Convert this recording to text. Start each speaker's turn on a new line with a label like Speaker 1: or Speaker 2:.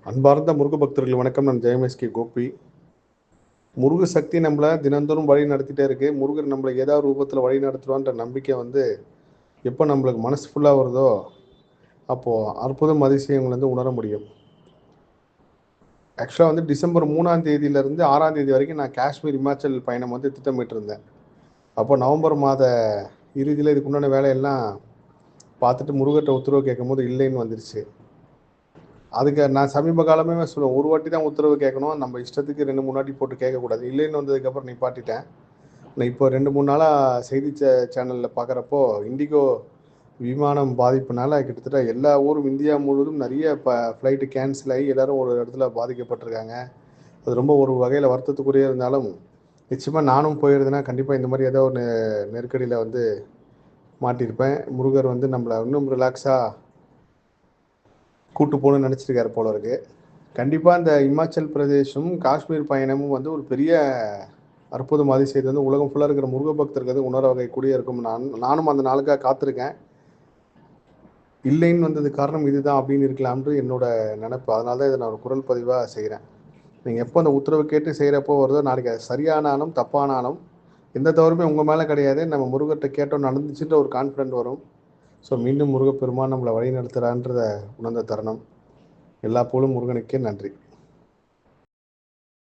Speaker 1: அன்பார்ந்த முருக பக்தர்கள் வணக்கம். நான் ஜெயமேஸ்கே கோபி. முருக சக்தி நம்மளை தினந்தோறும் வழி நடத்திட்டே இருக்கு. முருகர் நம்மளை ஏதாவது ரூபத்தில் வழி நடத்துவான்ற நம்பிக்கை எப்போ நம்மளுக்கு மனசு ஃபுல்லாக வருதோ அப்போது அற்புதம் அதிசயங்கள் உணர முடியும். ஆக்சுவலாக டிசம்பர் 3ஆம் தேதியிலேருந்து 6ஆம் தேதி வரைக்கும் நான் காஷ்மீர் இமாச்சல் பயணம் திட்டமிட்டிருந்தேன். அப்போ நவம்பர் மாத இறுதியில் இதுக்குண்டான வேலையெல்லாம் பார்த்துட்டு முருகர்கிட்ட உத்தரவு கேட்கும் போது இல்லைன்னு வந்துருச்சு. அதுக்கு நான் சமீப காலமே சொல்லுவேன், ஒரு வாட்டி தான் உத்தரவு கேட்கணும், நம்ம இஷ்டத்துக்கு 2-3 வாட்டி போட்டு கேட்கக்கூடாது. இல்லைன்னு வந்ததுக்கப்புறம் நிப்பாட்டிட்டேன். நான் இப்போ 2-3 நாளாக செய்தி சேனலில் பார்க்குறப்போ இண்டிகோ விமானம் பாதிப்புனால கிட்டத்தட்ட எல்லா ஊரும் இந்தியா முழுவதும் நிறைய ஃப்ளைட்டு கேன்சல் ஆகி எல்லோரும் ஒரு இடத்துல பாதிக்கப்பட்டிருக்காங்க. அது ரொம்ப ஒரு வகையில் வருத்தத்துக்குரிய இருந்தாலும் நிச்சயமாக நானும் போயிருந்தேன்னா கண்டிப்பாக இந்த மாதிரி ஏதோ ஒரு நெருக்கடியில் மாட்டியிருப்பேன். முருகர் நம்மளை இன்னும் ரிலாக்ஸாக கூட்டு போகணும்னு நினச்சிருக்காரு போல இருக்கு. கண்டிப்பாக இந்த இமாச்சல் பிரதேசம் காஷ்மீர் பயணமும் ஒரு பெரிய அற்புதம் அதிசயத்தை உலகம் ஃபுல்லாக இருக்கிற முருக பக்தர்கள் உணர வகை கூடிய இருக்கும். நானும் அந்த நாளுக்காக காத்திருக்கேன். இல்லைன்னு வந்தது காரணம் இதுதான் அப்படின்னு இருக்கலாம்னு என்னோட நினைப்பு. அதனால தான் இதை நான் ஒரு குரல் பதிவாக செய்கிறேன். நீங்கள் எப்போ அந்த உத்தரவு கேட்டு செய்கிறப்போ வருதோ, நாளைக்கு அது சரியானாலும் தப்பானாலும் எந்த தவறுமே உங்கள் மேலே கிடையாது. நம்ம முருகர்கிட்ட கேட்டோம் நடந்துச்சுன்ற ஒரு கான்ஃபிடென்ட் வரும். ஸோ மீண்டும் முருகப்பெருமான் நம்மளை வழி நடத்துகிறான்றதை உணர்ந்த தருணம். எல்லா புகழும் முருகனுக்கே. நன்றி.